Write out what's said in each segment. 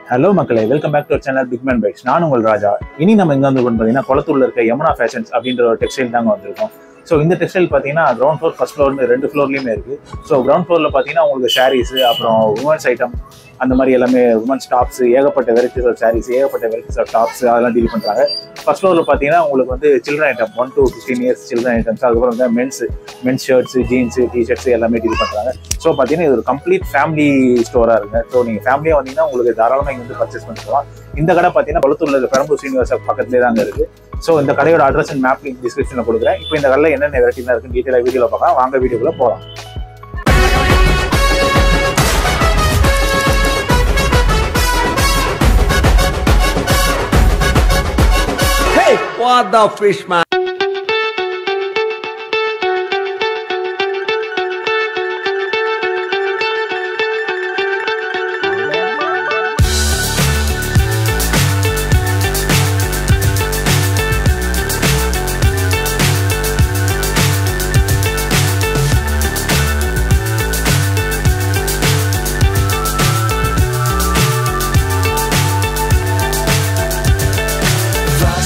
Hello மக்களே, welcome back to channel big man bikes. நான் உங்கள் ராஜா. இனி நம்ம எங்கே வந்து பார்த்தீங்கன்னா கொளத்தூர்ல இருக்க யமுனா ஃபேஷன்ஸ் அப்படின்ற ஒரு டெக்ஸ்டைல் தாங்க வந்திருக்கோம். ஸோ இந்த டெக்ஸ்டைல் பார்த்தீங்கன்னா கிரவுண்ட் ஃப்ளோர், ஃபர்ஸ்ட் ஃப்ளோர்னு 2 ஃப்ளோர்லையுமே இருக்குது. ஸோ கிரவுண்ட் ஃப்ளோரில் பார்த்தீங்கன்னா உங்களுக்கு சாரீஸ், அப்புறம் உமன்ஸ் ஐட்டம், அந்த மாதிரி எல்லாமே உமன்ஸ் டாப்ஸ், ஏகப்பட்ட வெரைட்டிஸ் ஆஃப் சாரீஸ், ஏகப்பட்ட வெரைட்டிஸ் ஆஃப் டாப்ஸ் அதெல்லாம் டீல் பண்ணுறாங்க. ஃபர்ஸ்ட் ஃப்ளோரில் பார்த்தீங்கன்னா உங்களுக்கு வந்து children item 1 to 15 years children items, அதுக்கப்புறம் வந்து மென்ஸ் ஷர்ட்ஸ், ஜீன்ஸ், டிஷர்ட்ஸ் எல்லாமே டீல் பண்ணுறாங்க. ஸோ பார்த்தீங்கன்னா இது ஒரு கம்ப்ளீட் ஃபேமிலி ஸ்டோராக இருக்குங்க. ஸோ நீங்கள் ஃபேமிலியாக வந்தீங்கன்னா உங்களுக்கு தாராளமாக இங்கே வந்து பர்ச்சேஸ் பண்ணிக்கலாம். இந்த கடை பார்த்தீங்கன்னா கொளத்தூர்ல இருக்க பெரம்பூர் சீனிவாச பக்கத்துலேயே தாங்க இருக்குது. ஸோ இந்த கடையோட அட்ரஸ் அண்ட் மேப் லிங்க் டிஸ்கிரிப்ஷனில் கொடுக்குறேன். இப்போ இந்த கடையில் என்னென்ன வெரைட்டிலாம் இருக்குன்னு டீட்டெயிலாக வீடியோவில் பார்க்கலாம். வாங்க வீடியோக்குள்ளே போகலாம். What the fish, man?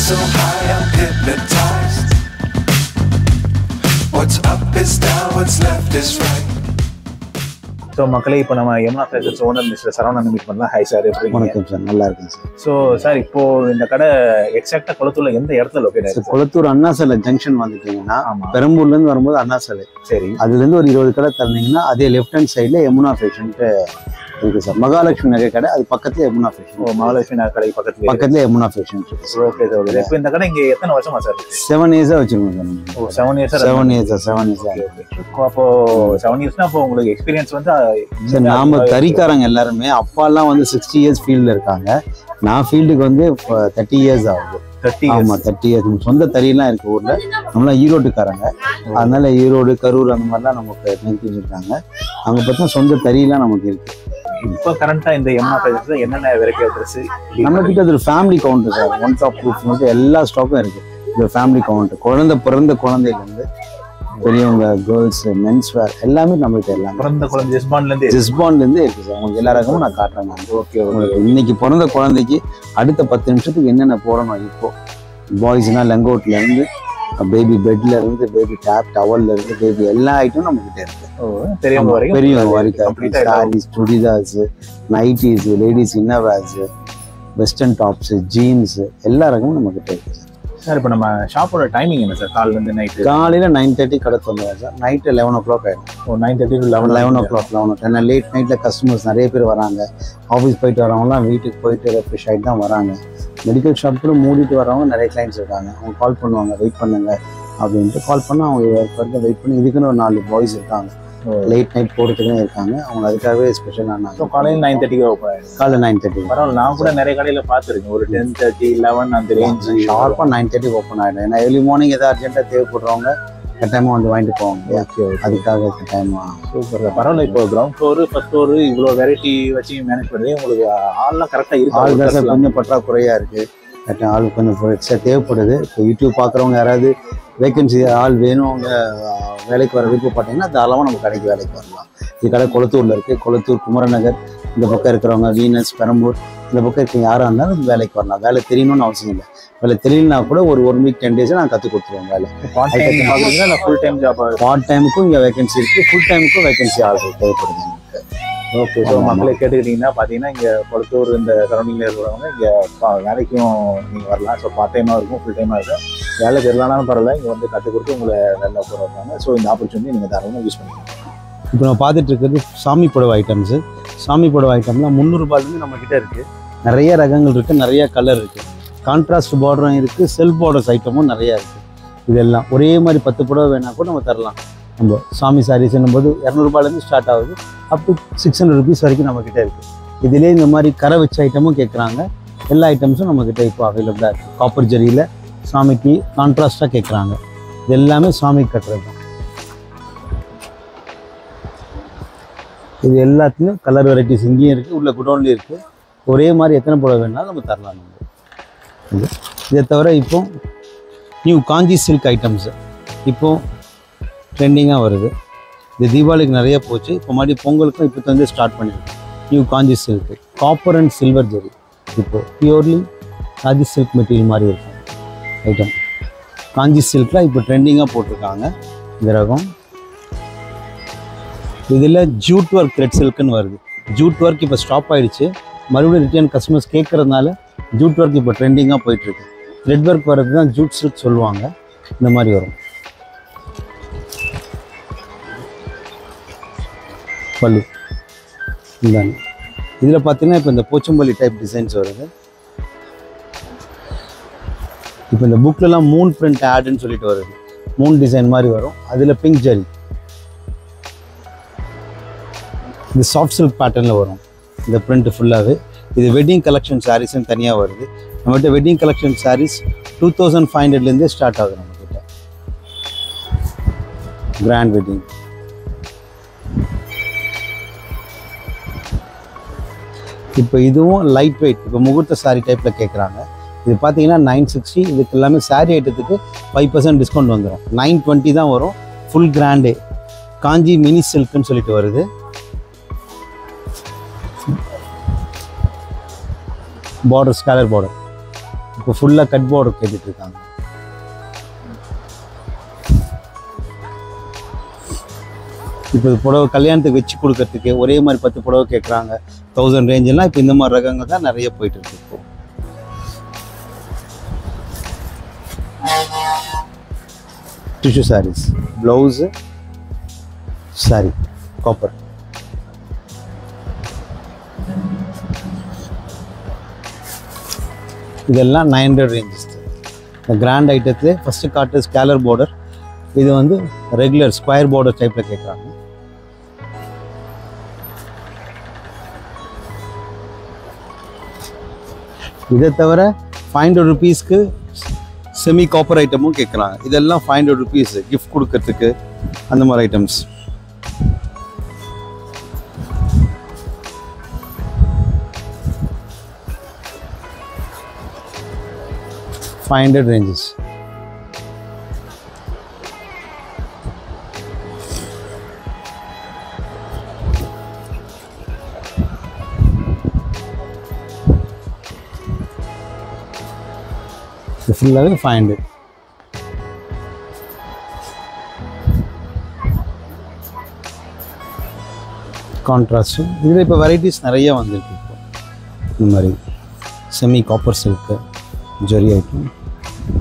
So high, I'm hypnotized. What's up is down, what's left is right. So மக்களே, இப்போ நம்ம Yamuna fashions owner mister Saravanan meet பண்ணலாம். ஹாய் சார், எப்படி? வணக்கம் சார், நல்லா இருக்கேன் சார். ஸோ சார், இப்போ இந்த கடை எக்ஸாக்டா கொளத்தூர்ல எந்த இடத்துல லொக்கேட் ஆயிருக்கு? கொளத்தூர் அண்ணா சாலை ஜங்ஷன் வந்துட்டீங்கன்னா, பெரம்பூர்ல இருந்து வரும்போது அண்ணா சாலை, சரி, அதுல இருந்து ஒரு 20 கடை தரீங்கன்னா அதே லெஃப்ட் ஹேண்ட் சைட்ல யமுனா ஃபேஷன்ட்டு இருக்கு சார். மகாலட்சுமி நகை கடை, அது பக்கத்துல யமுனா ஃபேஷன். மகாலட்சுமி நகர் கடை பக்கத்துல யமுனா ஃபேஷன் இருக்கு. Okay sir. இப்போ இந்த கடை இங்க எத்தனை வருஷமா சார் இருக்கு? 7 years வச்சிருக்கோம் சார். ஓ, 7 years. 7 years. அப்போ 7 yearsனா அப்போ உங்களுக்கு எக்ஸ்பீரியன்ஸ் வந்து சார், நாம தறிக்காரங்க எல்லாருமே அப்பாலாம் வந்து 60 years ஃபீல்ட்ல இருக்காங்க. நான் ஃபீல்டுக்கு வந்து 30 years ஆகுது. 30 years. சொந்த தறியெல்லாம் இருக்கு ஊர்ல. நம்மளாம் ஈரோட்டுக்காரங்க, அதனால ஈரோடு, கரூர் அந்த மாதிரிலாம் நமக்கு நிறுத்திருக்காங்க. அங்க பார்த்தா சொந்த தறியெல்லாம் நமக்கு இருக்கு. இப்போ கரண்டா இந்த யமுனா ஃபேஷன்ஸ்ல என்னென்ன வெரைட்டி ஆஃப் ட்ரெஸ் நம்ம கிட்ட அது ஒரு family counter sir. One top proof வந்து எல்லா ஸ்டாக்கும் இருக்கு. இது ஃபேமிலி கவுண்டர். பிறந்த குழந்தைங்க வந்து பெரியவங்க, கேர்ள்ஸ், மென்ஸ் வேர் எல்லாமே நம்ம கிட்ட எல்லாம். பிறந்த குழந்தை ஜெஸ்பான்ல இருந்து இருக்கு சார். உங்களுக்கு எல்லா ரகமும் நான் காட்டுறேன். ஓகே, உங்களுக்கு இன்னைக்கு பிறந்த குழந்தைக்கு அடுத்த 10 நிமிஷத்துக்கு என்னென்ன போடணும். இப்போ பாய்ஸ்னா லெங்கோட்ல இருந்து, பேபி பெட்ல இருந்து, பேபி டேப் டவல்ல இருந்து, பேபி எல்லா ஐட்டமும் நம்ம கிட்ட இருக்கு. பெரியவங்க வரைக்கும் sarees, chudidars, nighties, ladies innerwears, western tops, jeans எல்லா ரகமும் நம்ம கிட்ட இருக்கு சார். இப்போ நம்ம ஷாப்போட டைமிங் என்ன சார்? காலையில இருந்து நைட்டு? காலையில 9:30 கடை வந்துடுவோம் சார். நைட்டு 11 o'clock ஆயிடும். 9:30 to 11 o'clock. ஏன்னா லேட் நைட்ல கஸ்டமர்ஸ் நிறைய பேர் வராங்க. ஆஃபீஸ் போயிட்டு வரவங்கலாம் வீட்டுக்கு போயிட்டு ரெஃப்ரெஷ் ஆகிட்டு தான் வராங்க. மெடிக்கல் ஷாப் கூட மூடிட்டு வரவங்க நிறைய கிளைண்ட்ஸ் இருக்காங்க. அவங்க கால் பண்ணுவாங்க, வெயிட் பண்ணுங்க அப்படின்ட்டு. கால் பண்ணால் அவங்க வரைக்கும் வெயிட் பண்ணி, இதுக்குன்னு ஒரு 4 பாய்ஸ் இருக்காங்க, லேட் நைட் போகிறதுக்குன்னு இருக்காங்க. அவங்க அதுக்காகவே ஸ்பெஷலான. ஸோ காலையில் 9:30 ஓப்பன் ஆகிடும். காலையில் 9:30. பரவாயில்ல, நான் கூட நிறைய கடையில் பார்த்துருக்கேன். ஒரு 10:30, 11 அந்த ரேஞ்ச். ஷார்ப்பாக 9:30 ஓப்பன் ஆகிடும். ஏன்னா ஏர்லி மார்னிங் எதாவது அர்ஜென்ட்டாக தேவைப்படுறவங்க கட்டாயமாக வந்து வாங்கிட்டு போவாங்க. ஓகே, அதுக்காக கட்டாயமாக. சூப்பர். பரவாயில்ல. இப்போ கிரவுண்ட் ஃப்ளோரு, ஃபர்ஸ்ட் ஃப்ளோரு இவ்வளோ வெரைட்டி வச்சு மேனேஜ் பண்ணுறது உங்களுக்கு ஆள்லாம் கரெக்டாக இருக்கு. ஆள் கொஞ்சம் பற்றாக்குறையாக இருக்குது. கரெக்டாக ஆள் கொஞ்சம் எக்ஸ்ட்ரா தேவைப்படுது. இப்போ யூடியூப் பார்க்குறவங்க யாராவது வேகன்சி ஆள் வேணும், அவங்க வேலைக்கு வர விருப்பப்பட்டீங்கன்னா தாராளமாக நம்ம கடைக்கு வேலைக்கு வரலாம். இது கடை கொளத்தூரில் இருக்குது. கொளத்தூர், குமரநகர் இந்த பக்கம் இருக்கிறவங்க, வீனஸ், பெரம்பூர் இந்த பக்கம் இருக்க யாராக இருந்தாலும் வேலைக்கு வரலாம். வேலை தெரியணும்னு அவசியம் இல்லை. வேலை தெரியலனா கூட ஒரு 1 week 10 days நான் கற்றுக் கொடுத்துருவோம் வேலை. Full time job. பார்ட் டைமுக்கும் இங்கே வேகன்சி இருக்குது, ஃபுல் டைமுக்கும் வேகன்சி ஆள்கள் தேவைப்படுது எனக்கு. ஓகே. ஸோ மக்களை கேட்டுக்கிட்டிங்கன்னா பார்த்தீங்கன்னா இங்கே கொளத்தூர் இந்த சரௌண்டிங்கில் இருக்கிறவங்க இங்கே வேலைக்கும் நீங்கள் வரலாம். ஸோ பார்ட் டைமாக இருக்கும், ஃபுல் டைமாக இருக்கும். வேலை தெரியலானாலும் பரவாயில்ல, இங்கே வந்து கற்றுக் கொடுத்து உங்களை நல்லா போகிற வைப்பாங்க. ஸோ இந்த ஆப்பர்ச்சுனிட்டி நீங்கள் தாராளமாக யூஸ் பண்ணிக்கலாம். இப்போ நம்ம பார்த்துட்டு இருக்கிறது சாமி புடவை ஐட்டம்ஸு. சாமி புடவை ஐட்டம்லாம் 300 ரூபாயிலேருந்து நம்மக்கிட்ட இருக்குது. நிறைய ரகங்கள் இருக்குது, நிறைய கலர் இருக்குது. கான்ட்ராஸ்ட் பார்டரும் இருக்குது, செல்ஃப் பார்டர்ஸ் ஐட்டமும் நிறையா இருக்குது. இதெல்லாம் ஒரே மாதிரி 10 புடவை வேணால் கூட நம்ம தரலாம். நம்ம சாமி சாரீஸ் என்னும்போது 200 ரூபாயிலேருந்து ஸ்டார்ட் ஆகுது, அப் டு 600 rupees வரைக்கும் நம்மக்கிட்ட இருக்குது. இதிலே இந்த மாதிரி கரை வச்ச ஐட்டமும் கேட்குறாங்க. எல்லா ஐட்டம்ஸும் நம்மக்கிட்ட இப்போ அவைலபிளாக இருக்குது. காப்பர் ஜரியில் சாமிக்கு கான்ட்ராஸ்டாக கேட்குறாங்க. இது எல்லாமே சாமிக்கு கட்டுறது தான். இது எல்லாத்துலேயும் கலர் வெரைட்டிஸ் இங்கேயும் இருக்குது, உள்ள குடோன்லேயும் இருக்குது. ஒரே மாதிரி எத்தனை புடவை வேணாலும் நம்ம தரலாம். நம்ம இதை தவிர இப்போ நியூ காஞ்சி சில்க் ஐட்டம்ஸு இப்போது ட்ரெண்டிங்காக வருது. இந்த தீபாவளிக்கு நிறைய போச்சு. இப்போ மறுபடியும் பொங்கலுக்கும் இப்போ வந்து ஸ்டார்ட் பண்ணியிருக்கோம் new Kanchi silk. Copper and silver zari. இப்போ பியூர்லி காஞ்சி சில்க் மெட்டீரியல் மாதிரி இருக்கும் ஐட்டம். காஞ்சி சில்கில் இப்போ ட்ரெண்டிங்காக போட்டிருக்காங்க இந்த ரகம். இதில் ஜூட் ஒர்க் த்ரெட் சில்க்குன்னு வருது. ஜூட் ஒர்க் இப்போ ஸ்டாப் ஆகிடுச்சு, மறுபடியும் ரிட்டர்ன் கஸ்டமர்ஸ் கேட்குறதுனால ஜூட் ஒர்க் இப்போ ட்ரெண்டிங்காக போயிட்டுருக்கு. த்ரெட் ஒர்க் வர்றது தான் ஜூட் சில்க் சொல்லுவாங்க. இந்த மாதிரி வரும் பல்லு. இந்தாங்க இதில் பார்த்தீங்கன்னா இப்போ இந்த போச்சம்பள்ளி டைப் டிசைன்ஸ் வருது. இப்போ இந்த புக்லலாம் மூன் பிரிண்ட் ஆடுன்னு சொல்லிட்டு வருது. மூன் டிசைன் மாதிரி வரும், அதில் பிங்க் ஜெரி. இது சாஃப்ட் சில்க் பேட்டர்னில் வரும் இந்த பிரிண்ட் ஃபுல்லாகவே. இது வெட்டிங் கலெக்ஷன் சாரீஸ்ன்னு தனியாக வருது. நம்மகிட்ட வெட்டிங் கலெக்ஷன் சாரீஸ் 2500லேருந்தே ஸ்டார்ட் ஆகுது நம்மக்கிட்ட. Grand wedding. இப்போ இதுவும் லைட் வெயிட், இப்போ முகூர்த்த சாரீ டைப்பில் கேட்குறாங்க. இது பார்த்தீங்கன்னா 960. இதுக்கு எல்லாமே சாரீ ஐட்டத்துக்கு 5% டிஸ்கவுண்ட் வந்துடும். 920 தான் வரும். ஃபுல் கிராண்டே காஞ்சி மினி சில்க்குன்னு சொல்லிட்டு வருது. பார்டர் ஸ்காலர் பார்டர், இப்போ ஃபுல்லாக கட் பார்டர் கேட்டுட்ருக்காங்க. இப்போ இது புடவை கல்யாணத்துக்கு வச்சு கொடுக்கறதுக்கு ஒரே மாதிரி 10 புடவை கேட்குறாங்க. 1000 ரேஞ்செல்லாம் இப்போ இந்த மாதிரி ரகங்கள் தான் நிறைய போயிட்டுருக்கு. இப்போ tissue sarees, blouse, saree copper. இதெல்லாம் 900 ரேஞ்சஸ். இந்த கிராண்ட் ஐட்டத்தில் ஃபஸ்ட்டு காட்டு ஸ்கேலர் பார்டர். இது வந்து ரெகுலர் ஸ்கொயர் பார்டர் டைப்பில் கேட்குறாங்க. இதை தவிர 500 rupeesக்கு செமி காப்பர் ஐட்டமும் கேட்குறாங்க. இதெல்லாம் 500 rupees கிஃப்ட் கொடுக்கறதுக்கு அந்த மாதிரி ஐட்டம்ஸ். $500 ranges. ஃபுல்லாகவே 500. கான்ட்ராஸ்ட். இதில் இப்போ வெரைட்டிஸ் நிறைய வந்திருக்கு. இப்போ இந்த மாதிரி செமி காப்பர் சில்க்கு ஜெரி ஐட்டம்.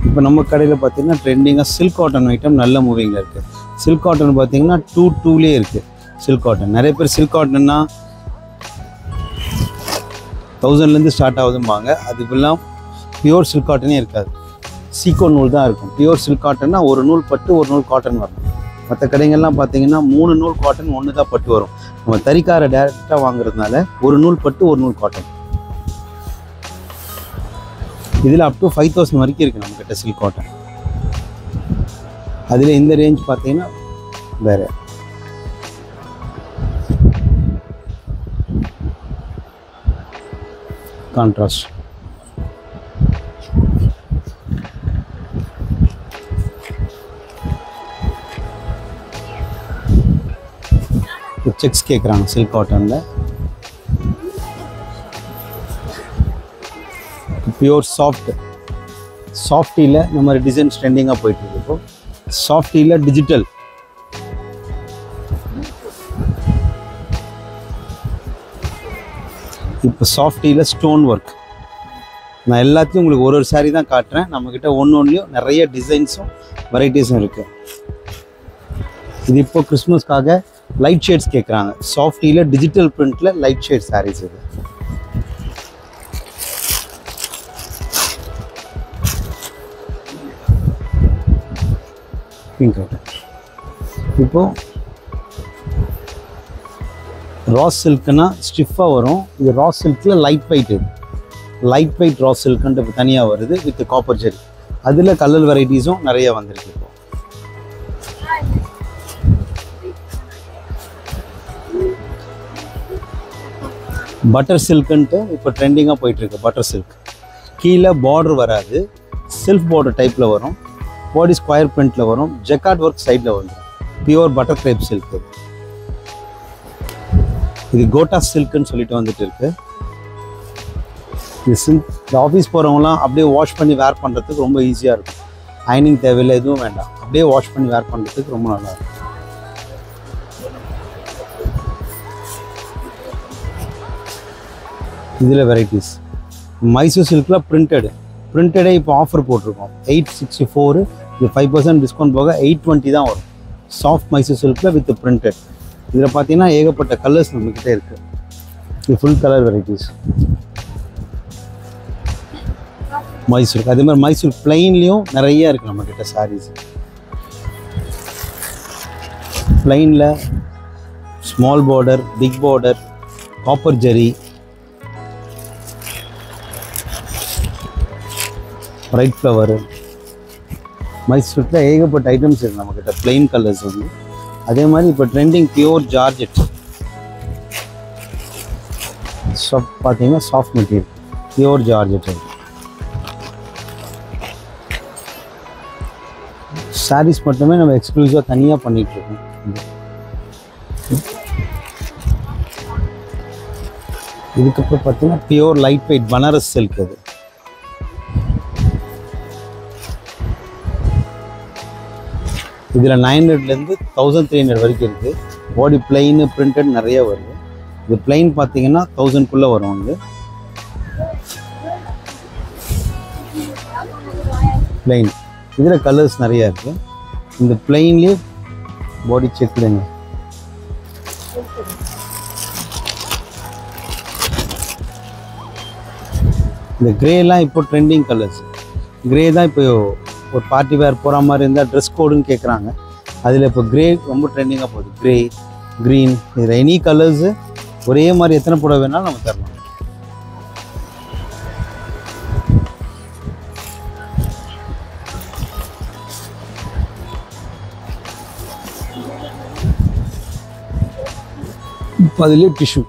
இப்போ நம்ம கடையில் பார்த்தீங்கன்னா ட்ரெண்டிங்காக சில்க் காட்டன் ஐட்டம் நல்ல மூவிங்கில் இருக்குது. சில்க் காட்டன் பார்த்தீங்கன்னா 2 இருக்குது. சில்க் காட்டன் நிறைய பேர் சில்க் காட்டன்னா 1000லேருந்து ஸ்டார்ட் ஆகுதும்பாங்க. அதுக்கெல்லாம் பியூர் சில்க் காட்டனே இருக்காது, சீக்கோ நூல் தான் இருக்கும். பியூர் சில்க் காட்டன்னா ஒரு நூல் பட்டு ஒரு நூல் காட்டன் வரும். மற்ற கடைகள்லாம் பார்த்தீங்கன்னா 3 நூல் காட்டன் 1 தான் பட்டு வரும். நம்ம தறிக்காரை டேரெக்டாக வாங்குறதுனால ஒரு நூல் பட்டு ஒரு நூல் காட்டன். இதில் அப் டு 5000 வரைக்கும் இருக்குது நம்மக்கிட்ட சில்க் காட்டன். அதில் இந்த ரேஞ்ச் பார்த்தீங்கன்னா வேறு. கான்ட்ராஸ்ட். செக்ஸ் கேட்குறாங்க சில்க் காட்டனில். பியூர் சாஃப்டியில் இந்த மாதிரி டிசைன்ஸ் ட்ரெண்டிங்காக போயிட்டுருக்கு. இப்போ சாஃப்டியில் டிஜிட்டல், இப்போ சாஃப்டியில் ஸ்டோன் ஒர்க். நான் எல்லாத்தையும் உங்களுக்கு ஒரு சாரீ தான் காட்டுறேன். நம்மக்கிட்ட ஒன்றுலையும் நிறைய டிசைன்ஸும் வெரைட்டிஸும் இருக்குது. இது இப்போ கிறிஸ்மஸ்க்காக லைட் ஷேட்ஸ் கேட்குறாங்க. சாஃப்டியில் டிஜிட்டல் பிரிண்டில் லைட் ஷேட் சாரீஸ். இது பிங்க் ஐட்டம். இப்போது ராஸ் சில்க்குன்னா ஸ்டிஃபாக வரும். இது ராஸ் சில்கில் லைட் வெயிட். இது லைட் வெயிட் ராஸ் சில்க்குன்ட்டு இப்போ தனியாக வருது வித் காப்பர் ஜெரி. அதில் கலர் வெரைட்டிஸும் நிறைய வந்திருக்கு. இப்போ பட்டர் சில்க்குன்ட்டு இப்போ ட்ரெண்டிங்காக போயிட்டுருக்கு. பட்டர் சில்க் கீழே பார்டர் வராது, செல்ஃப் பார்டர் டைப்பில் வரும். பாடி ஸ்கொயர் பிரிண்டில் வரும். ஜெக்கார்ட் ஒர்க் சைடில் வந்துடும். Pure butter grape silk. இது கோட்டா சில்க்குன்னு சொல்லிட்டு வந்துட்டு இருக்கு. இந்த ஆஃபீஸ் போகிறவங்களாம் அப்படியே வாஷ் பண்ணி வேர் பண்ணுறதுக்கு ரொம்ப ஈஸியாக இருக்கும். அயனிங் தேவையில்லை, எதுவும் வேண்டாம். அப்படியே வாஷ் பண்ணி வேர் பண்ணுறதுக்கு ரொம்ப நல்லாயிருக்கும். இதில் வெரைட்டிஸ் மைசூர் சில்கில் பிரிண்டடே இப்போ ஆஃபர் போட்டிருக்கோம். 864, இது 5% டிஸ்கவுண்ட் போக 820 தான் வரும். சாஃப்ட் மைசூர் சில்கில் வித் பிரிண்டட். இதில் பார்த்தீங்கன்னா ஏகப்பட்ட கலர்ஸ் நம்மக்கிட்ட இருக்குது. இது ஃபுல் கலர் வெரைட்டிஸ். மைசூர் அதே மாதிரி மைசூர் பிளைன்லேயும் நிறைய இருக்குது நம்மக்கிட்ட சாரீஸ். பிளைனில் small border, big border, copper zari, right flower, மைசூரில் ஏகப்பட்ட ஐட்டம்ஸ் இருக்குது நம்மக்கிட்ட. பிளெயின் கலர்ஸ் வந்து அதே மாதிரி இப்போ ட்ரெண்டிங் பியூர் ஜார்ஜெட் பார்த்தீங்கன்னா soft material pure georgette. Sarees மட்டுமே நம்ம எக்ஸ்க்ளூசிவாக தனியாக பண்ணிகிட்ருக்கோம். இதுக்கப்புறம் பார்த்தீங்கன்னா pure light weight Banaras silk. அது இதில் 900லேருந்து 1300 வரைக்கும் இருக்குது. பாடி பிளெயின் பிரிண்டட் நிறைய வருது. இது பிளெயின் பார்த்தீங்கன்னா 1000க்குள்ளே வரும். வந்து பிளெயின் இதில் கலர்ஸ் நிறையா இருக்குது. இந்த பிளெயின்லேயே பாடி செக்குடுங்க. இந்த க்ரேலாம் இப்போ ட்ரெண்டிங் கலர்ஸ். க்ரே தான் இப்போ ஒரு பார்ட்டி வேர் போகிற மாதிரி இருந்தால் ட்ரெஸ் கோடுன்னு கேட்குறாங்க. அதில் இப்போ க்ரே ரொம்ப ட்ரெண்டிங்காக போகுது. க்ரே, க்ரீன், இதில் எனி கலர்ஸு ஒரே மாதிரி எத்தனை புடவை வேணாலும் நம்ம தரலாம். இப்போ அதுலேயே டிஷ்யூ,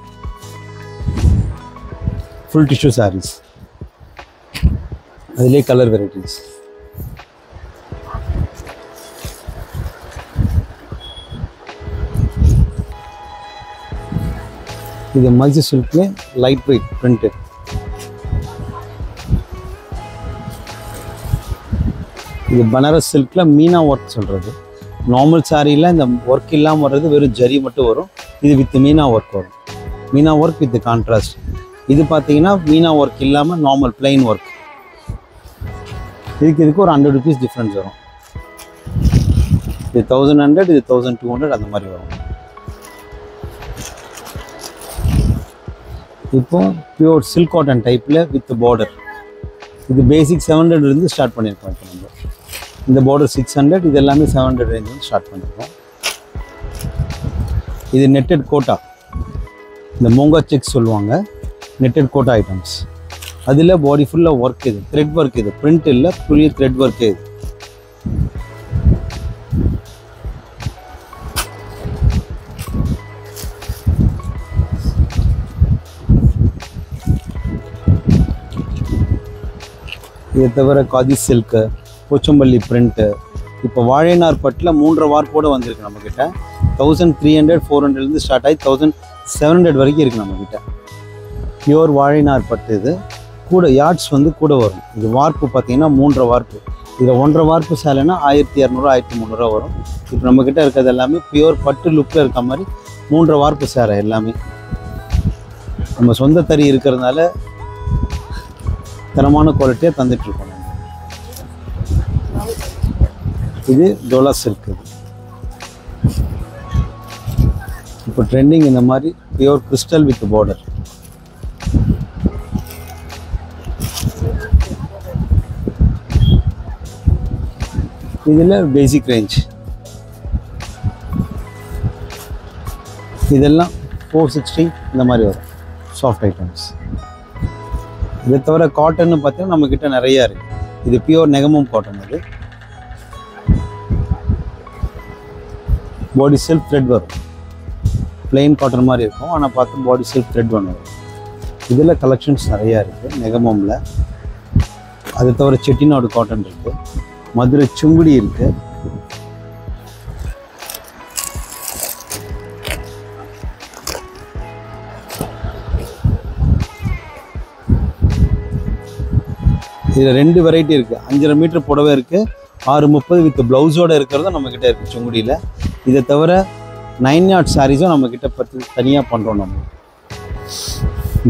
ஃபுல் டிஷ்யூ சாரீஸ், அதிலே கலர் வெரைட்டிஸ். இது மைசூர் சில்க்ல லைட் வெயிட் பிரிண்டட். இது பனாரஸ் சில்க்ல மீனா ஒர்க் சொல்கிறது. நார்மல் சாரியில் இந்த ஒர்க் இல்லாமல் வர்றது வெறும் ஜரி மட்டும் வரும். இது வித் மீனா ஒர்க் வரும். Meena work with contrast. இது பார்த்தீங்கன்னா மீனா ஒர்க் இல்லாமல் நார்மல் பிளைன் ஒர்க். இதுக்கு ஒரு 100 rupees டிஃப்ரென்ஸ் வரும். இது 1100, இது 1200 அந்த மாதிரி வரும். இப்போ பியூர் சில்க் காட்டன் டைப்பில் வித் பார்டர். இது பேசிக் 700 ஸ்டார்ட் பண்ணியிருக்கோம். இப்போ நம்ம இந்த பார்டர் 600, இது எல்லாமே 700 ரேஞ்சில் ஸ்டார்ட் பண்ணியிருக்கோம். இது நெட்டட் கோட்டா, இந்த மோங்கா செக்ஸ் சொல்லுவாங்க, நெட்டட் கோட்டா ஐட்டம்ஸ். அதில் பாடி ஃபுல்லாக ஒர்க். இது த்ரெட் ஒர்க். இது பிரிண்ட் இல்லை, ஃபுல்லி த்ரெட் ஒர்க்கே. இது இதை தவிர காதி சில்க்கு, போச்சம்பள்ளி பிரிண்ட்டு. இப்போ வாழைநார் பட்டில் 3.5 வார்ப்போடு வந்திருக்கு நம்மக்கிட்ட. 1300, 400லேருந்து ஸ்டார்ட் ஆகி 1700 வரைக்கும் இருக்குது நம்மக்கிட்ட. பியூர் வாழைநார் பட்டு. இது கூட யார்ட்ஸ் வந்து கூட வரும். இது வார்ப்பு பார்த்தீங்கன்னா 3.5 வார்ப்பு. இதில் 1.5 வார்ப்பு சேலைன்னா 1200, 1300 வரும். இப்போ நம்மக்கிட்ட இருக்கிறது எல்லாமே பியூர் பட்டு லுக்கில் இருக்க மாதிரி 3.5 வார்ப்பு சேலை எல்லாமே. நம்ம சொந்த தறி இருக்கிறதுனால தரமான குவாலிட்டியாக தந்துட்டுருக்கோம். இது டோலா சில்க். இப்போ ட்ரெண்டிங் இந்த மாதிரி பியூர் கிறிஸ்டல் வித் பார்டர். இதில் பேசிக் ரேஞ்ச். இதெல்லாம் 460 இந்த மாதிரி வரும் சாஃப்ட் ஐட்டம்ஸ். இதை தவிர காட்டன்னு பார்த்தீங்கன்னா நம்மக்கிட்ட நிறையா இருக்குது. இது பியூர் நெகமம் காட்டன். இது பாடி செல்ஃப் த்ரெட் வரும். பிளெயின் காட்டன் மாதிரி இருக்கும், ஆனால் பார்த்து பாடி செல்ஃப் த்ரெட் ஒன்று வரும். இதில் கலெக்ஷன்ஸ் நிறையா இருக்குது நெகமமில். அதை தவிர செட்டிநாடு காட்டன் இருக்குது, மதுரை சுங்குடி இருக்குது. இதில் 2 வெரைட்டி இருக்குது. 5.5 மீட்டர் புடவை இருக்குது, 630 வித் ப்ளவுஸோடு இருக்கிறதும் நம்மக்கிட்ட இருக்குது செங்குடியில். இதை தவிர 9 யார்ட் சாரீஸும் நம்மக்கிட்ட பற்றி தனியாக பண்ணுறோம். நம்ம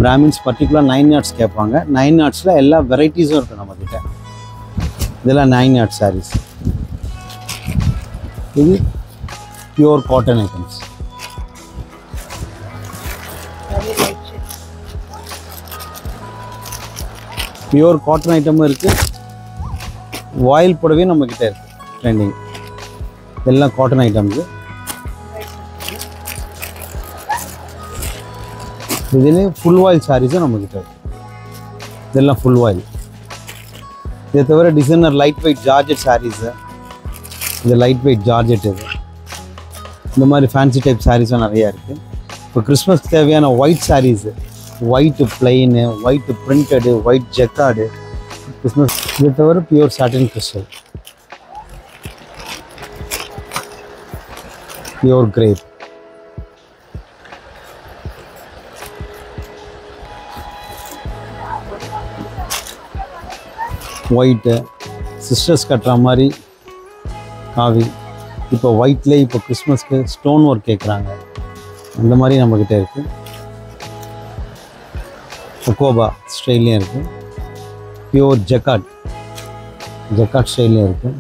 பிராமின்ஸ் பர்டிகுலர் 9 யார்ட்ஸ் கேட்பாங்க. 9 யார்ட்ஸில் எல்லா வெரைட்டிஸும் இருக்குது நம்மக்கிட்ட. இதெல்லாம் 9 யார்ட் சாரீஸ். இது pure cotton items. Pure cotton ஐட்டமும் இருக்குது, வாயில் புடவையும் நம்மக்கிட்ட இருக்குது ட்ரெண்டிங். இதெல்லாம் காட்டன் ஐட்டம்ஸு. இதுலேயே ஃபுல் வாயில் சாரீஸும் நம்மக்கிட்ட இருக்குது. இதெல்லாம் ஃபுல் வாயில். இதை தவிர designer light weight georgette sarees. இது லைட் வெயிட் ஜார்ஜெட். இது இந்த மாதிரி ஃபேன்சி டைப் சாரீஸும் நிறையா இருக்குது. இப்போ கிறிஸ்மஸ்க்கு தேவையான white saris, white plain, white printed, white jacquard Christmas. இதை தவிர pure satin crystal, pure crepe. White sisters கட்டுற மாதிரி காவி. இப்போ ஒயிட்லேயே இப்போ கிறிஸ்மஸ்க்கு ஸ்டோன் ஒர்க் கேட்குறாங்க, அந்த மாதிரி நம்மக்கிட்ட இருக்குது. ஒக்கோபா ஸ்டைல்லையும் இருக்குது. பியூர் ஜெக்கார்ட் ஸ்டைல்லையும் இருக்குது.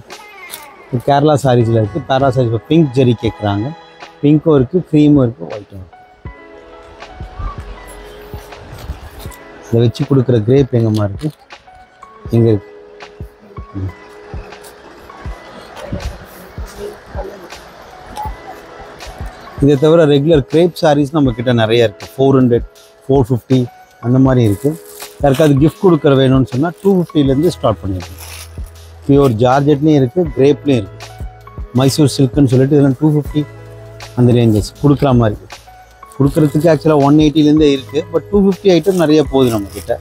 இப்போ கேரளா சாரீஸில் இருக்குது. பேரா சாரீஸ் இப்போ பிங்க் ஜெரி கேட்குறாங்க. பிங்க்கும் இருக்குது, க்ரீமும் இருக்குது, ஒயிட்டும் இருக்குது. இதை வச்சு கொடுக்குற கிரேப் எங்கம்மா இருக்குது? எங்கே இருக்குது? இதை தவிர ரெகுலர் கிரேப் சாரீஸ் நம்மக்கிட்ட நிறைய இருக்குது. 400, 450 அந்த மாதிரி இருக்குது. யாருக்காவது கிஃப்ட் கொடுக்குற வேணும்னு சொன்னால் 250லேருந்து ஸ்டார்ட் பண்ணிடுவோம். பியூர் ஜார்ஜெட்லேயும் இருக்குது, கிரேப்லேயும் இருக்குது. மைசூர் சில்க்குன்னு சொல்லிட்டு இதெல்லாம் 250 அந்த ரேஞ்சஸ் கொடுக்குற மாதிரி. கொடுக்குறதுக்கு ஆக்சுவலாக 180லேருந்தே இருக்குது, பட் 250 ஐட்டம் நிறைய போகுது நம்மக்கிட்ட.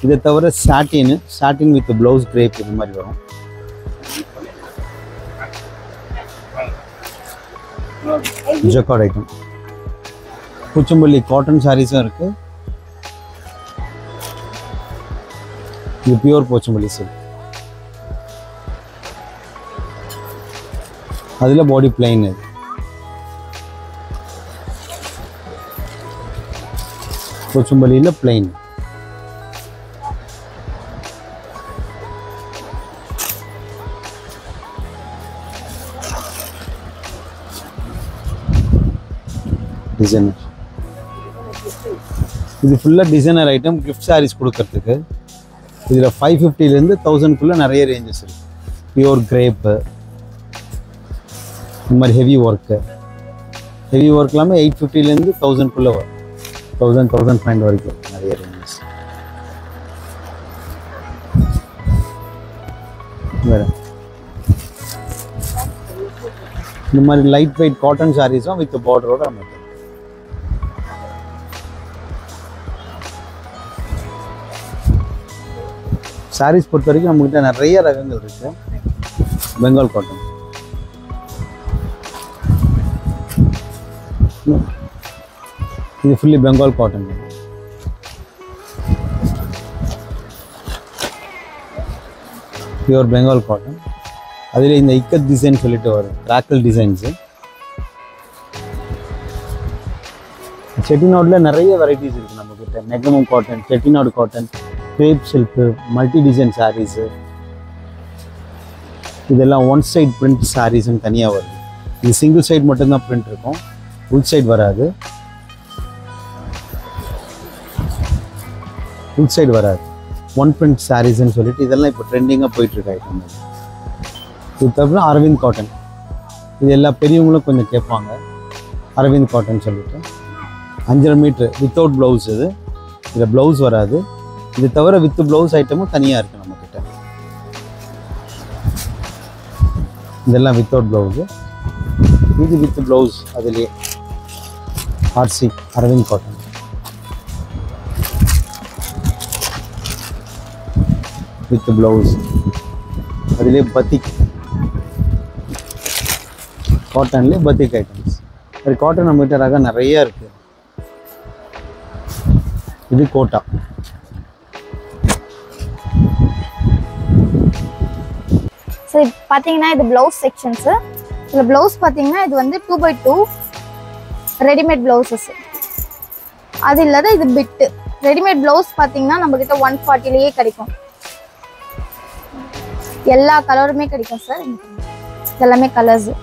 இதை தவிர சாட்டின் வித் ப்ளவுஸ் கிரேப் இது மாதிரி வரும். Jacquard item. பூச்சம்பள்ளி காட்டன் சாரீஸும் இருக்குது. இது பியூர் போச்சம்பள்ளி சில்க். அதில் பாடி பிளைன். இது போச்சம்பள்ளியில் பிளைன். டிசைனர். இது ஃபுல்லாக டிசைனர் ஐட்டம், கிஃப்ட் சாரீஸ் கொடுக்கறதுக்கு. இதில் 550லேருந்து 1000க்குள்ளே நிறைய ரேஞ்சஸ் இருக்குது. பியூர் கிரேப்பு இந்த மாதிரி ஹெவி ஒர்க்கு எல்லாமே 850லேருந்து 1000க்குள்ளே வரும். 1000-1500 வரைக்கும் நிறைய ரேஞ்சஸ். வேறு இந்த மாதிரி லைட் வெயிட் காட்டன் சாரீஸும் வித் பார்டரோட நம்ம. சாரீஸ் பொறுத்த வரைக்கும் நம்மகிட்ட நிறைய ரகங்கள் இருக்கு. பெங்கால் காட்டன், இது fully Bengal cotton. Pure Bengal cotton. அதில் இந்த இக்கத் டிசைன் சொல்லிட்டு வரும், கிராக்கல் டிசைன்ஸு. செட்டிநாடில் நிறைய வெரைட்டிஸ் இருக்குது நம்மக்கிட்ட. Negamam cotton, Chettinad cotton, crepe silk, multi design sarees. இதெல்லாம் ஒன் சைட் பிரிண்ட் சாரீஸ்ன்னு தனியாக வருது. இது சிங்கிள் சைடு மட்டும்தான் பிரிண்ட் இருக்கும், உள் சைடு வராது. ஒன் பிரிண்ட் சாரீஸ்ன்னு சொல்லிட்டு இதெல்லாம் இப்போ ட்ரெண்டிங்காக போயிட்டுருக்கு ஐட்டம். இது தவிர அரவிந்த் காட்டன். இது எல்லா பெரியவங்களும் கொஞ்சம் கேட்பாங்க, அரவிந்த் காட்டன் சொல்லிட்டு. 5.5 மீட்டர் வித்தவுட் ப்ளவுஸ். இது இதில் ப்ளவுஸ் வராது. இது தவிர வித் ப்ளவுஸ் ஐட்டமும் தனியாக இருக்குது நம்மக்கிட்ட. இதெல்லாம் வித்தவுட் ப்ளவுஸு. இது வித் ப்ளவுஸ். அதுலேயே RC Aravind cotton. With blouse. அதுலேயே பத்திக் காட்டன்லேயே பத்திக் ஐட்டம்ஸ். அது காட்டன் நம்மகிட்ட ரகம் நிறையா இருக்குது. இது கோட்டா. ஸோ இது பார்த்தீங்கன்னா இது ப்ளவுஸ் செக்ஷன்ஸு. இதில் ப்ளவுஸ் பார்த்தீங்கன்னா இது வந்து 2x2 ரெடிமேட் ப்ளவுசஸ். அது இல்லாத இது பிட்டு. ரெடிமேட் ப்ளவுஸ் பார்த்தீங்கன்னா நம்மக்கிட்ட 140லேயே கிடைக்கும். எல்லா கலருமே கிடைக்கும் சார். இதெல்லாமே கலர்ஸு.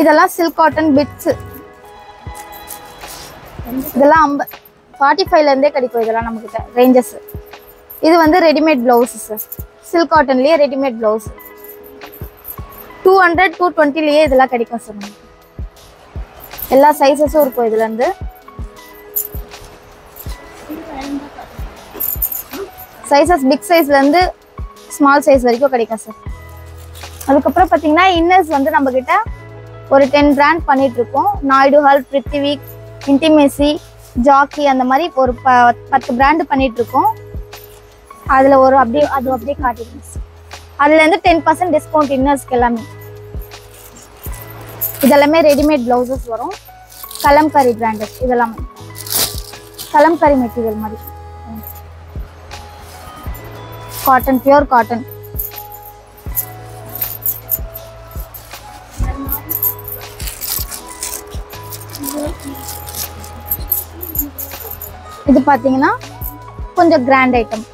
இதெல்லாம் சில்க் காட்டன் பிட்ஸு. இதெல்லாம் 45லேருந்தே கிடைக்கும். இதெல்லாம் நம்மக்கிட்ட ரேஞ்சஸ். இது வந்து ரெடிமேட் ப்ளவுஸு சார். சில்க் காட்டன்லேயே ரெடிமேட் ப்ளவுஸ் 200 220லேயே இதெல்லாம் கிடைக்கும் சார். நமக்கு எல்லா சைஸஸும் இருக்கும். இதுலேருந்து சைஸஸ் பிக் சைஸ்லேருந்து ஸ்மால் சைஸ் வரைக்கும் கிடைக்கும் சார். அதுக்கப்புறம் பார்த்தீங்கன்னா இன்னர்ஸ் வந்து நம்மக்கிட்ட ஒரு 10 பிராண்ட் பண்ணிகிட்ருக்கோம். நாயுடு ஹால், பிருத்திவி, இன்டிமேசி, ஜாக்கி அந்த மாதிரி ஒரு 10 பிராண்டு பண்ணிகிட்ருக்கோம். அதில் ஒரு அப்படியே காட்டிடுங்க சார். அதுலேருந்து 10% டிஸ்கவுண்ட் இன்னர்ஸ்க்கு எல்லாமே. இதெல்லாமே ரெடிமேட் ப்ளவுசஸ் வரும். கலம்காரி பிராண்டட். இதெல்லாமே கலம்காரி மெட்டீரியல் மாதிரி காட்டன், பியூர் காட்டன். இது பார்த்தீங்கன்னா கொஞ்சம் கிராண்ட் ஐட்டம்,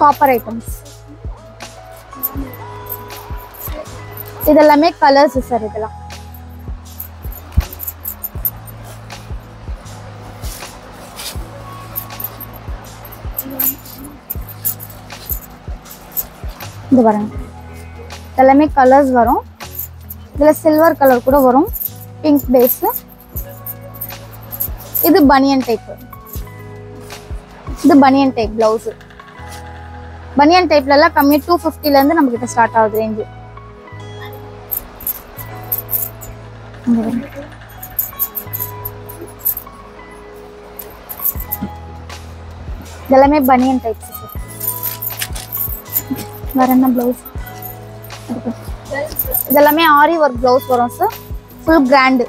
காப்பர் ஐட்டம்ஸ். இதெல்லாமே கலர்ஸ் சார். இதெல்லாம் இது பாருங்க. எல்லாமே கலர்ஸ் வரும். இதில் சில்வர் கலர் கூட வரும். Pink base. இது பனியன் டைப். இது பனியன் டைப் பிளவுஸ். பனியன் டைப்ல எல்லாம் கம்மி 250லேருந்து நம்ம கிட்ட ஸ்டார்ட் ஆகுது ரேஞ்சு. இதெல்லாமே பனியன் டைப்ஸ். வேற என்ன பிளவுஸ்? இதெல்லாமே ஆரி ஒர்க் பிளவுஸ் வரும் சார். Full grand.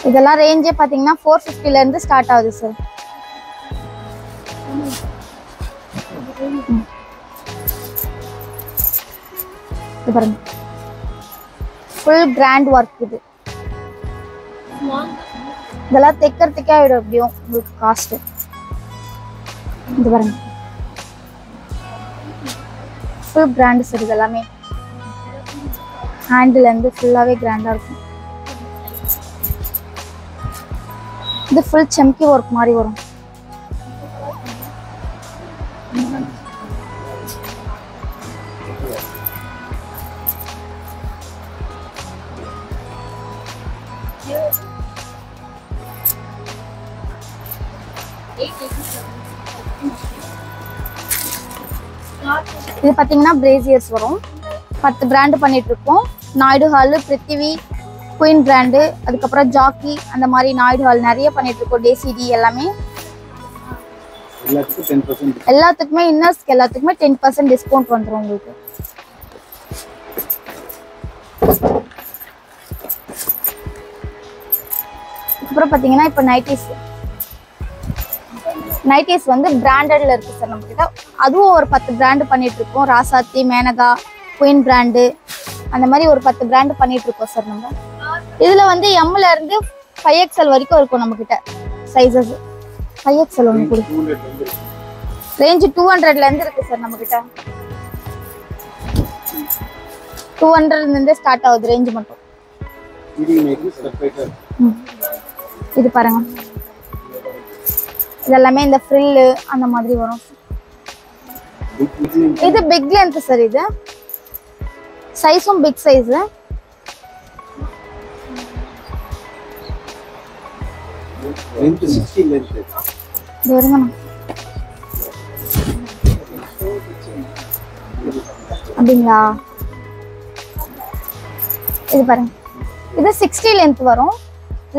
இதெல்லாம் ரேஞ்சே பார்த்தீங்கன்னா 450லேருந்து ஸ்டார்ட் ஆகுது சார். இது பாருங்க. ஃபுல் கிராண்ட் ஒர்க் இது. இதெல்லாம் தைக்கிறதுக்கே ஆகிடும் எப்படியும் உங்களுக்கு காஸ்ட்டு. இது பாருங்க. Full grand sir. இதெல்லாமே ஹேண்டிலேருந்து ஃபுல்லாகவே கிராண்டாக இருக்கும். இது ஃபுல் செம்கி ஒர்க் மாதிரி வரும். இது பார்த்தீங்கன்னா பிரேசியர்ஸ் வரும். 10 பிராண்டு பண்ணிட்டு இருக்கோம். நாயுடு ஹால், பிருத்திவி, குயின் பிராண்டு, அதுக்கப்புறம் ஜாக்கி, அந்த மாதிரி நாயுடு ஹால் நிறைய பண்ணிட்டு இருக்கோம். டேசிடி எல்லாமே எல்லாத்துக்குமே இன்னர்ஸ்க்கு எல்லாத்துக்குமே 10% டிஸ்கவுண்ட் பண்ணுறோம் உங்களுக்கு. அப்புறம் பார்த்தீங்கன்னா இப்போ நைட்டிஸ் வந்து பிராண்டட்ல இருக்கு சார் நம்மக்கிட்ட. அதுவும் ஒரு 10 பிராண்டு பண்ணிட்டு இருக்கோம். ராசாத்தி, மேனகா, குயின் பிராண்டு அந்த மாதிரி ஒரு 10 பிராண்டு பண்ணிட்டு இருக்கோம் சார் நம்ம. இதில் வந்து எம்ல இருந்து 5XL வரைக்கும் இருக்கும் நம்மக்கிட்ட சைஸஸ். 5XL ஒன்று கொடுக்கும். ரேஞ்சு 200லேருந்து இருக்கு சார் நம்மக்கிட்ட. 200லேருந்து ஸ்டார்ட் ஆகுது ரேஞ்சு மட்டும். இது பாருங்க. இதெல்லாமே இந்த ஃப்ரில்லு அந்த மாதிரி வரும். இது பிக் லென்த் சார். இது சைஸும் பிக் சைஸு. அப்படிங்களா? இது பாருங்க. இது 60 லென்த் வரும்.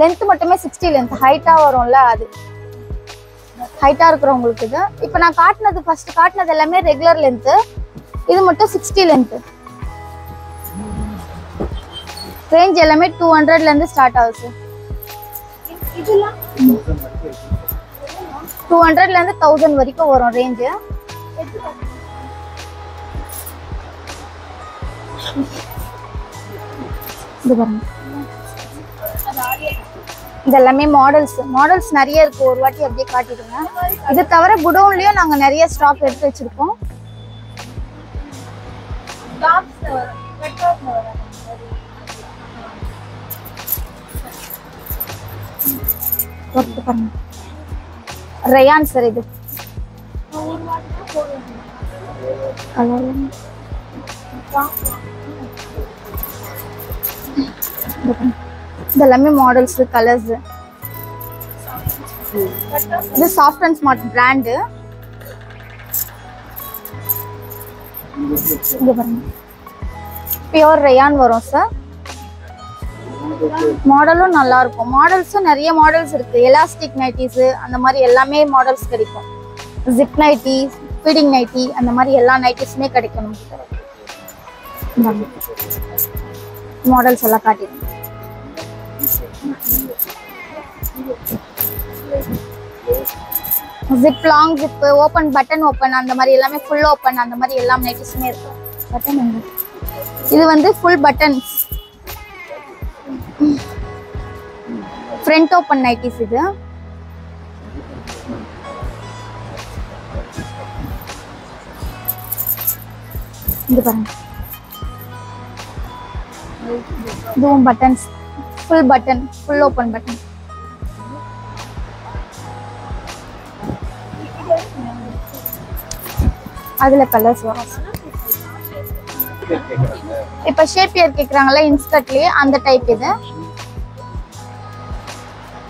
லென்த் மட்டுமே 60 லென்த். ஹைட்டா வரும்ல, அது ஹைட்டா இருக்கிறவங்களுக்கு இது. இப்போ நான் ஃபர்ஸ்ட் காட்டினது எல்லாமே ரெகுலர் லென்த். இது மட்டும் 60 லென்த். ரேஞ்ச் எல்லாமே 200லேருந்து ஸ்டார்ட் ஆகுது. 200ல இருந்து 1000 வரைக்கும் வரும் ரேஞ்ச். இது பாருங்க, இதெல்லாமே மாடல்ஸ் நிறைய இருக்கு. ஒரு வாட்டி அப்படியே காட்டிடுங்க. இது தவிர குடோன்லயும் நாங்க நிறைய ஸ்டாக் எடுத்து வச்சிருக்கோம். ரயான் சார், இது இதெல்லாமே மாடல்ஸ், கலர்ஸ். இது சாஃப்ட் அண்ட் ஸ்மார்ட் பிராண்ட். இங்க பாருங்க, பியூர் ரயான் வரும் சார். மாடலும் நல்லா இருக்கும். மாடல்ஸும் நிறைய மாடல்ஸ் இருக்கு. எலாஸ்டிக் நைட்டிஸ் அந்த மாதிரி எல்லாமே மாடல்ஸ் கிடைக்கும். ஜிப் நைட்டி, ஃபீடிங் நைட்டி, அந்த மாதிரி எல்லா நைட்டிஸுமே கிடைக்கும். மாடல்ஸ் எல்லாம் காட்டிடுங்க. Zip, long zip, open, button open, அந்த மாதிரி எல்லாமே ஃபுல் ஓப்பன், அந்த மாதிரி எல்லா நைட்டிஸுமே இருக்கும். பட்டன் இது வந்து full buttons, front open nighties. இது இது பாருங்க, இதுவும் buttons, full button, full open button. அதுல கலர்ஸ் வரும். இப்ப ஷேப்பியர் கேக்குறாங்கல்ல இன்ஸ்கர்ட்லயே, அந்த டைப்.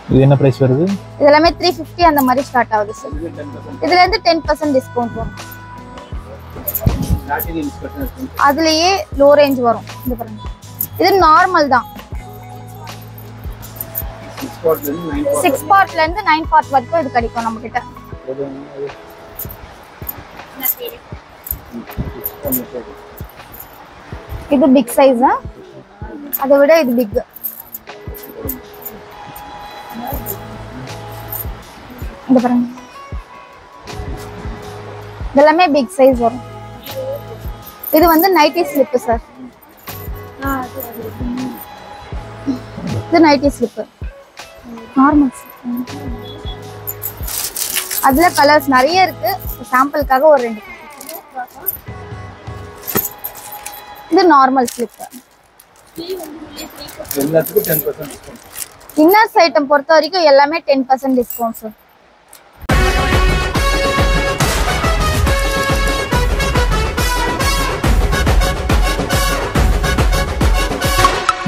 இது என்ன பிரைஸ் வருது? இதெல்லாமே 350 அந்த மாதிரி ஸ்டார்ட் ஆகுது சார். இதுல இருந்து 10% டிஸ்கவுண்ட் வரும். அதுலயே லோ ரேஞ்ச் வரும். இது பாருங்க, இது நார்மல் தான். 6 பார்ட்ல இருந்து 9 பார்ட் வரைக்கும் இது கிடைக்கும் நம்ம கிட்ட. இது பிக் சைஸ், அதை விட இது பிக். இந்த பாருங்க, இதெல்லாமே பிக் சைஸ் வரும். இது வந்து நைட்டி ஸ்லிப் சார். இது நைட்டி ஸ்லிப் நார்மல். அதுல கலர்ஸ் நிறைய இருக்கு. சாம்பிளுக்காக ஒரு 2. இது நார்மல் ஸ்லிப். இன்னர்ஸ் ஐட்டம் பொறுத்த வரைக்கும் எல்லாமே 10% டிஸ்கவுண்ட் சார்.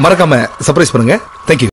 மறக்காம சர்ப்ரைஸ் பண்ணுங்க. தேங்க்யூ.